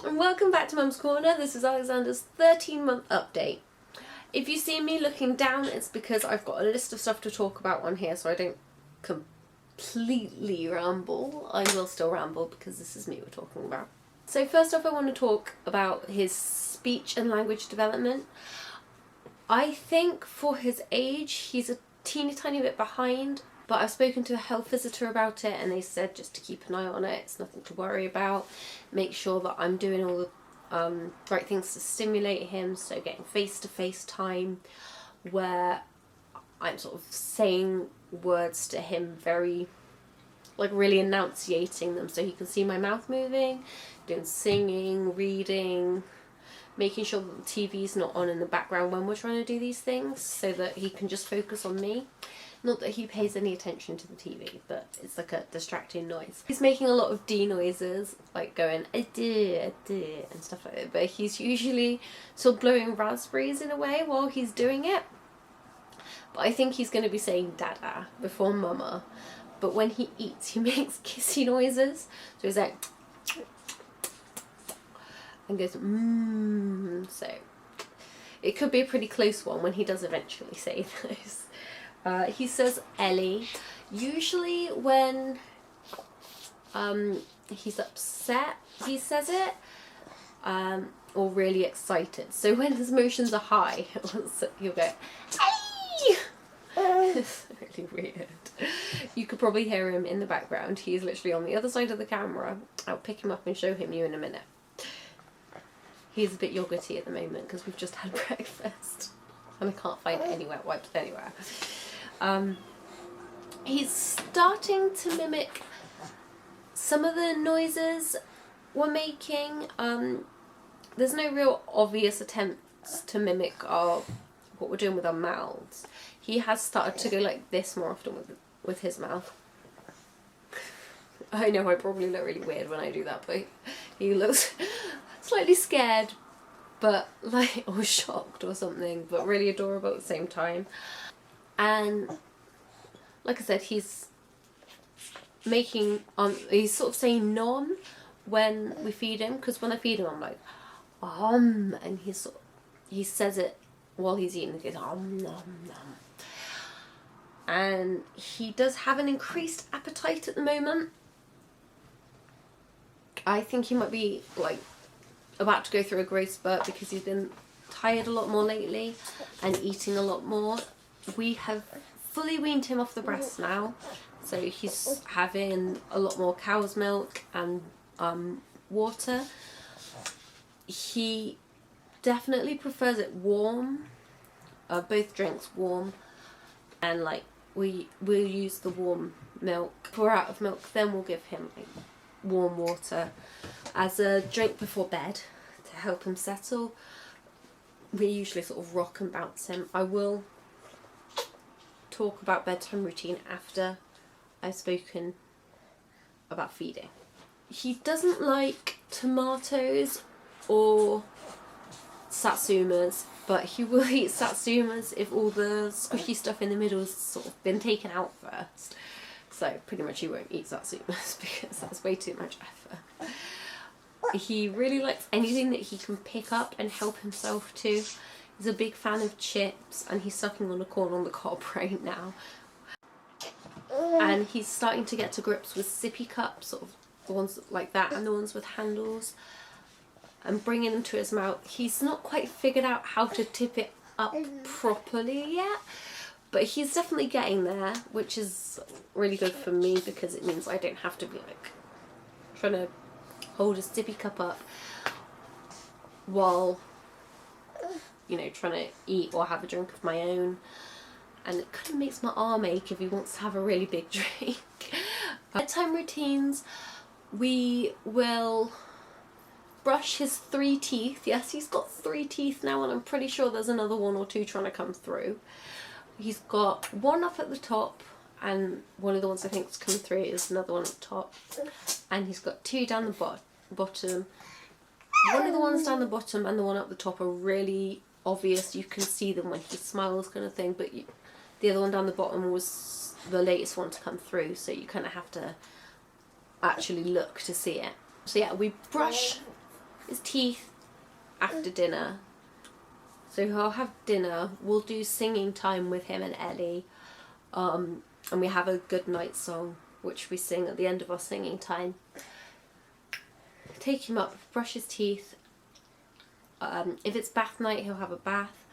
And welcome back to Mum's Corner. This is Alexander's 13-month update. If you see me looking down, it's because I've got a list of stuff to talk about on here, so I don't completely ramble. I will still ramble because this is me we're talking about. So first off, I want to talk about his speech and language development. I think for his age, he's a teeny tiny bit behind, but I've spoken to a health visitor about it and they said just to keep an eye on it. It's nothing to worry about. Make sure that I'm doing all the right things to stimulate him, so getting face-to-face time where I'm sort of saying words to him, very really enunciating them so he can see my mouth moving, doing singing, reading, making sure that the TV's not on in the background when we're trying to do these things so that he can just focus on me. Not that he pays any attention to the TV, but it's like a distracting noise. He's making a lot of D noises, like going and stuff like that, but he's usually sort of blowing raspberries in a way while he's doing it. But I think he's going to be saying dada before mama. But when he eats, he makes kissy noises. So he's like and goes So it could be a pretty close one when he does eventually say those. He says Ellie. Usually when he's upset, he says it, or really excited. So when his emotions are high, he'll go Ellie. It's really weird. You could probably hear him in the background. He's literally on the other side of the camera. I'll pick him up and show him you in a minute. He's a bit yogurty at the moment because we've just had breakfast and I can't find any wet wipes anywhere. He's starting to mimic some of the noises we're making. There's no real obvious attempts to mimic what we're doing with our mouths. He has started to go like this more often with his mouth. I know I probably look really weird when I do that, but he looks slightly scared, but or shocked or something, but really adorable at the same time. And like I said, he's making he's sort of saying nom when we feed him, because when I feed him I'm like and he says it while he's eating. He goes nom nom. And he does have an increased appetite at the moment. I think he might be about to go through a growth spurt because he's been tired a lot more lately and eating a lot more. We have fully weaned him off the breast now, so he's having a lot more cow's milk and water. He definitely prefers it warm, both drinks warm, and we'll use the warm milk. If we're out of milk, then we'll give him warm water as a drink before bed to help him settle. We usually sort of rock and bounce him. I will talk about bedtime routine after I've spoken about feeding. He doesn't like tomatoes or satsumas, but he will eat satsumas if all the squishy stuff in the middle has sort of been taken out first. So pretty much he won't eat satsumas because that's way too much effort. He really likes anything that he can pick up and help himself to. He's a big fan of chips and he's sucking on a corn on the cob right now. And he's starting to get to grips with sippy cups, sort of the ones like that and the ones with handles, and bringing them to his mouth. He's not quite figured out how to tip it up properly yet, but he's definitely getting there, which is really good for me because it means I don't have to be trying to hold a sippy cup up while trying to eat or have a drink of my own. And it kind of makes my arm ache if he wants to have a really big drink. Bedtime routines, we will brush his 3 teeth. Yes, he's got 3 teeth now, and I'm pretty sure there's another 1 or 2 trying to come through. He's got 1 up at the top, and one of the ones I think is coming through is another one at the top. And he's got 2 down the bottom. One of the ones down the bottom and the one up the top are really obvious. You can see them when he smiles, kind of thing, but the other one down the bottom was the latest one to come through, so you kind of have to actually look to see it. So yeah, we brush his teeth after dinner. So he'll have dinner, we'll do singing time with him and Ellie, and we have a good night song which we sing at the end of our singing time. Take him up, brush his teeth. If it's bath night, he'll have a bath.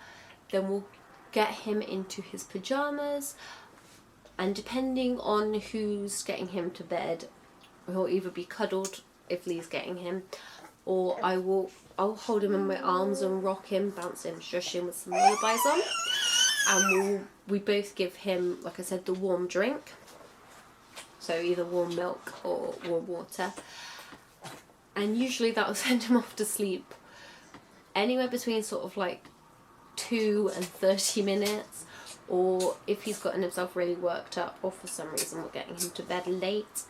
Then we'll get him into his pyjamas, and depending on who's getting him to bed, he'll either be cuddled if Lee's getting him, or I'll hold him in my arms and rock him, bounce him, shush him with some lullabies on, and we both give him, like I said, the warm drink, so either warm milk or warm water, and usually that'll send him off to sleep anywhere between sort of like 2 and 30 minutes, or if he's gotten himself really worked up, or for some reason we're getting him to bed late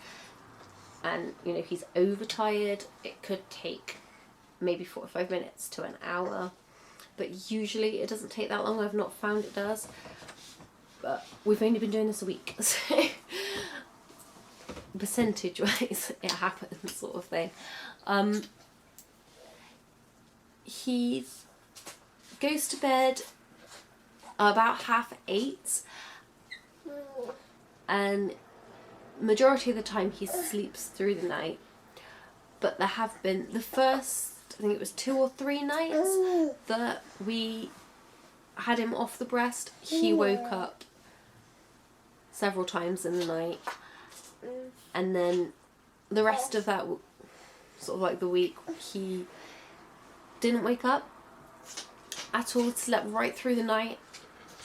and you know he's overtired, it could take maybe 45 minutes to an hour, but usually it doesn't take that long. I've not found it does, but we've only been doing this a week, so percentage wise it happens, sort of thing. He goes to bed about 7:30, and majority of the time he sleeps through the night, but there have been the first, I think it was 2 or 3 nights that we had him off the breast, he woke up several times in the night, and then the rest of that, sort of like the week, he didn't wake up at all, slept right through the night.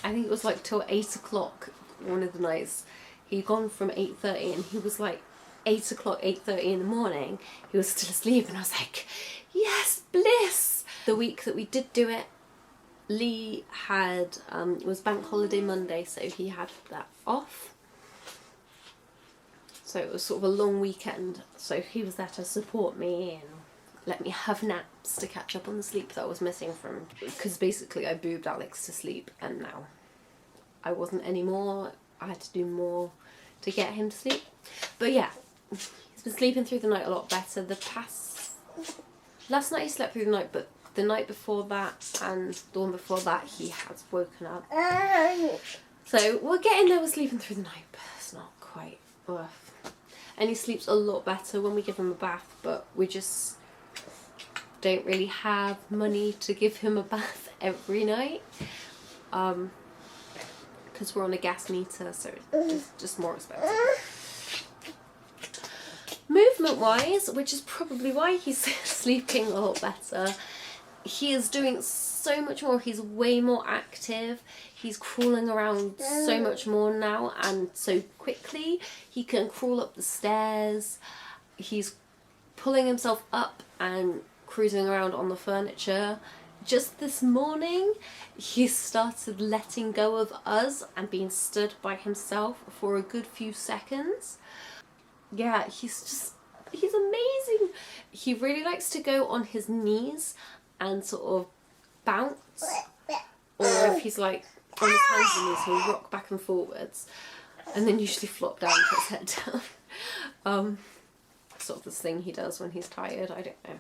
I think it was like till 8 o'clock one of the nights. He'd gone from 8:30 and he was like 8 o'clock, 8:30 in the morning, he was still asleep, and I was like, yes, bliss! The week that we did do it, Lee had, it was bank holiday Monday, so he had that off. So it was sort of a long weekend, so he was there to support me and let me have naps to catch up on the sleep that I was missing from, because basically I boobed Alex to sleep and now I wasn't anymore. I had to do more to get him to sleep. But yeah, he's been sleeping through the night a lot better. Last night he slept through the night, but the night before that and the one before that he has woken up. So we're getting there with sleeping through the night, but it's not quite worth. And he sleeps a lot better when we give him a bath, but we just don't really have money to give him a bath every night, because we're on a gas meter, so it's just more expensive. Movement wise, which is probably why he's sleeping a lot better, he is doing so much more. He's way more active, he's crawling around so much more now, and so quickly. He can crawl up the stairs, he's pulling himself up and cruising around on the furniture. Just this morning he started letting go of us and being stood by himself for a good few seconds. Yeah, he's amazing. He really likes to go on his knees and sort of bounce, or if he's like on his hands and knees, he'll rock back and forwards and then usually flop down and put his head down. Sort of this thing he does when he's tired, I don't know.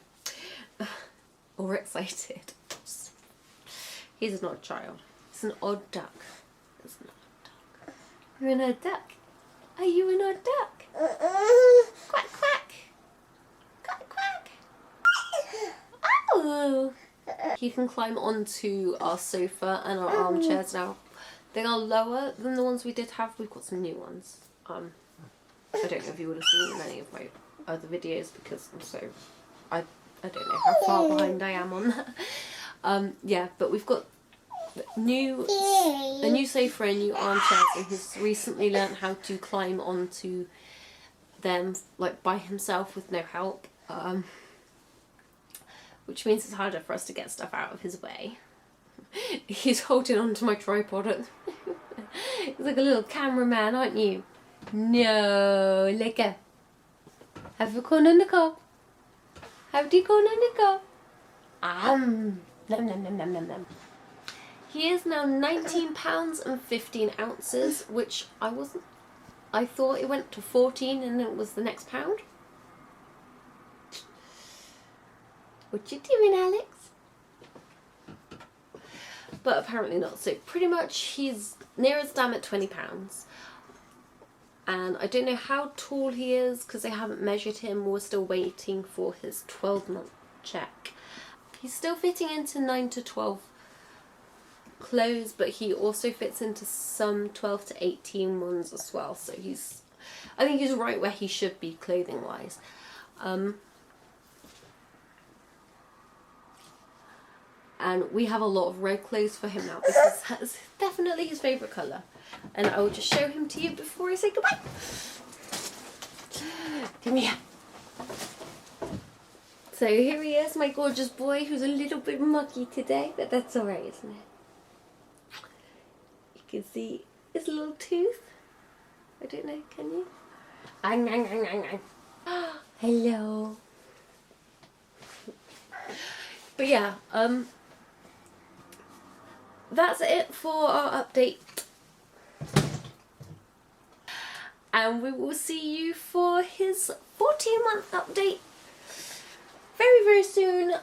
Or excited. He's not a child. He's an odd duck. He's an odd duck. You're an odd duck. Are you an odd duck? Quack quack. Quack quack. Oh! He can climb onto our sofa and our armchairs now. They are lower than the ones we did have. We've got some new ones. I don't know if you would have seen in any of my other videos because I don't know how far behind I am on that. Yeah, but we've got a new sofa and new armchairs, and he's recently learnt how to climb onto them like by himself with no help, which means it's harder for us to get stuff out of his way. He's holding onto my tripod. He's like a little cameraman, aren't you? No, let go. Have a corn on the cob. Have the corn on the cob. Nom nom nom nom nom nom. He is now 19 pounds and 15 ounces, which I thought it went to 14 and then it was the next pound. What you doing, Alex? But apparently not. So pretty much he's near his dam at 20 pounds. And I don't know how tall he is because they haven't measured him. We're still waiting for his 12-month check. He's still fitting into 9 to 12 clothes, but he also fits into some 12 to 18 ones as well. So I think he's right where he should be clothing wise. And we have a lot of red clothes for him now because that's definitely his favourite colour. And I will just show him to you before I say goodbye. Come here. So here he is, my gorgeous boy, who's a little bit mucky today, but that's alright, isn't it? You can see his little tooth. I don't know, can you? Hello. But yeah, that's it for our update. And we will see you for his 14-month update very, very soon.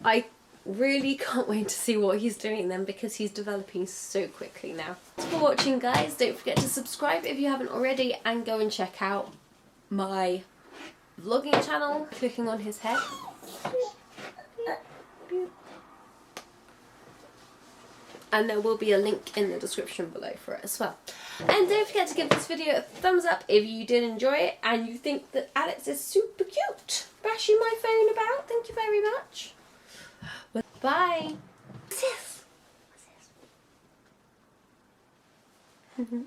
I really can't wait to see what he's doing then because he's developing so quickly now. Thanks for watching, guys. Don't forget to subscribe if you haven't already and go and check out my vlogging channel, clicking on his head. And there will be a link in the description below for it as well. And don't forget to give this video a thumbs up if you did enjoy it and you think that Alex is super cute. Bashing my phone about. Thank you very much. Bye. What's this? What's this?